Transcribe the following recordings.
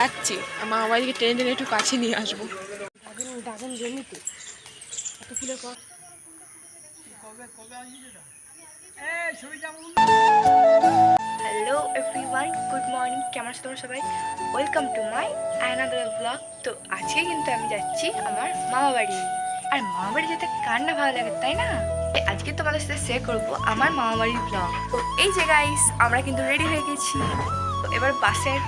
যাচ্ছি আমার বাড়িকে টেনে টেনে একটু কাছে নিয়ে আসবো। জমিতে হ্যালো এভরিওয়ান, গুড মর্নিং। কেমন আছো তোমরা সবাই? Welcome to my another blog. তো আজকে কিন্তু আমি যাচ্ছি আমার মামা বাড়ি। আর মামা বাড়ি যেতে কার না ভালো লাগে, তাই না? আজকে তোমাদের সাথে শেয়ার করবো আমার মামা বাড়ির ব্লগ। তো এই যে গাইস, আমরা কিন্তু রেডি হয়ে গেছি। তো এবার বাসের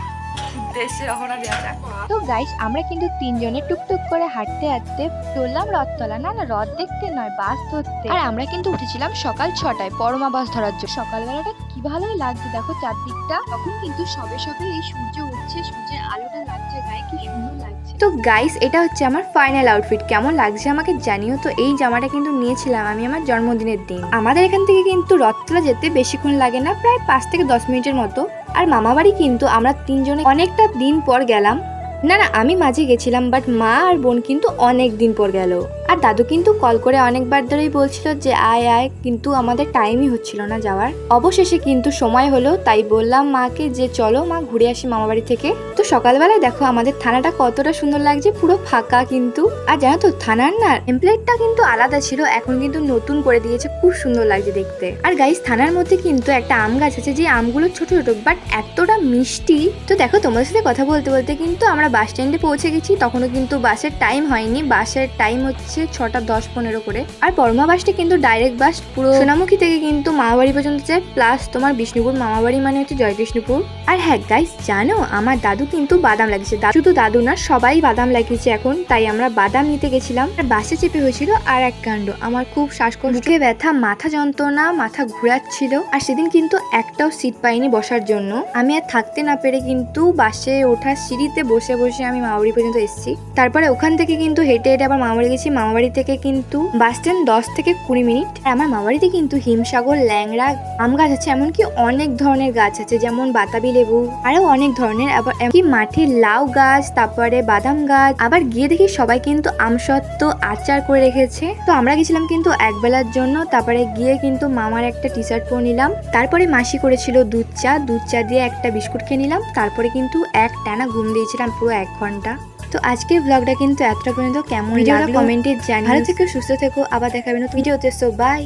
উদ্দেশ্যে রওনা দেওয়া যাক। তো গাইস, আমরা কিন্তু তিনজনে টুকটুক করে হাঁটতে হাঁটতে চললাম রথতলা। না না, রথ দেখতে নয়, বাস ধরতে। আর আমরা কিন্তু উঠেছিলাম সকাল 6টায় পরমা বাস ধরার জন্য। সকালবেলাটা কি ভালোই লাগছে, দেখো চারদিকটা। তখন কিন্তু সবে সবে এই সূর্য উঠছে, সূর্যের আলোটা লাগছে গায়ে, কি সুন্দর লাগছে। তো গাইস, এটা হচ্ছে আমার ফাইনাল আউটফিট। কেমন লাগছে আমাকে জানিও। তো এই জামাটা কিন্তু নিয়েছিলাম আমি আমার জন্মদিনের দিন। আমাদের এখান থেকে কিন্তু রথতলা যেতে বেশিক্ষণ লাগে না, প্রায় 5 থেকে 10 মিনিটের মতো। আর মামা বাড়ি কিন্তু আমরা তিনজনে অনেকটা দিন পর গেলাম। না না, আমি মাঝে গেছিলাম, বাট মা আর বোন কিন্তু অনেক দিন পর গেল। আর দাদু কিন্তু কল করে অনেকবার ধরেই বলছিল যে আয় আয়, কিন্তু আমাদের টাইমই হচ্ছিল না যাওয়ার। অবশেষে কিন্তু সময় হলো, তাই বললাম মাকে যে চলো মা, ঘুরে আসি মামা বাড়ি থেকে। তো সকালবেলায় দেখো আমাদের থানাটা কতটা সুন্দর লাগছে, পুরো ফাঁকা কিন্তু। আর জানো তো, থানার না টেমপ্লেটটা কিন্তু আলাদা ছিল, এখন কিন্তু নতুন করে দিয়েছে, খুব সুন্দর লাগছে দেখতে। আর গাইস, থানার মধ্যে কিন্তু একটা আম গাছ আছে, যে আমগুলো ছোট ছোট বাট এতটা মিষ্টি। তো দেখো, তোমাদের সাথে কথা বলতে বলতে কিন্তু আমরা বাস স্ট্যান্ডে পৌঁছে গেছি। তখনও কিন্তু বাসের টাইম হয়নি, বাসের টাইম হচ্ছে 6টা 10-15 করে। আর পরমা বাসটা কিন্তু ডাইরেক্ট বাস পুরো সোনামুখী থেকে কিন্তু মামাবাড়ি পর্যন্ত যায়, প্লাস তোমার বিষ্ণুপুর। মামাবাড়ি মানে হচ্ছে জয় বিষ্ণুপুর। আর হ্যাঁ গাইস, জানো আমার দাদু কিন্তু বাদাম লাগিয়েছে। শুধু দাদু না, সবাই বাদাম লাগিয়েছে এখন, তাই আমরা বাদাম নিতে গেছিলাম। আর বাসে চেপে হয়েছিল আর এক কাণ্ড, আমার খুব শ্বাসকষ্ট, বুকে ব্যথা, মাথা যন্ত্রণা, মাথা ঘুরাচ্ছিল। আর সেদিন কিন্তু একটাও সিট পাইনি বসার জন্য। আমি আর থাকতে না পেরে কিন্তু বাসে ওঠার সিঁড়িতে বসে বসে আমি মামাবাড়ি পর্যন্ত এসেছি। তারপরে ওখান থেকে কিন্তু হেঁটে হেঁটে আবার মামাবাড়ি গেছি। মামাবাড়ি থেকে কিন্তু বাস স্ট্যান্ড 10 থেকে 20 মিনিট। আর আমার মামাবাড়িতে কিন্তু হিমসাগর, ল্যাংড়া আম গাছ আছে, এমনকি অনেক ধরনের গাছ আছে, যেমন বাতাবি লেবু, আরো অনেক ধরনের। আবার এমনকি মাঠে লাউ গাছ, তারপরে বাদাম গাছ। আবার গিয়ে দেখি সবাই কিন্তু আমসত্ত্ব আচার করে রেখেছে। তো আমরা গেছিলাম কিন্তু একবেলার জন্য। তারপরে গিয়ে কিন্তু মামার একটা টি শার্ট পরে নিলাম। তারপরে মাসি করেছিল দুধ চা দিয়ে একটা বিস্কুট খেয়ে নিলাম। তারপরে কিন্তু এক টানা ঘুম দিয়েছিলাম পুরো 1 ঘন্টা। তো আজকের ব্লগটা কিন্তু এতটা পর্যন্ত। কেমন লাগলো কমেন্টে জানিও। ভালো থেকো, সুস্থ থেকো, আবার দেখাবেন নতুন ভিডিওতে। So by.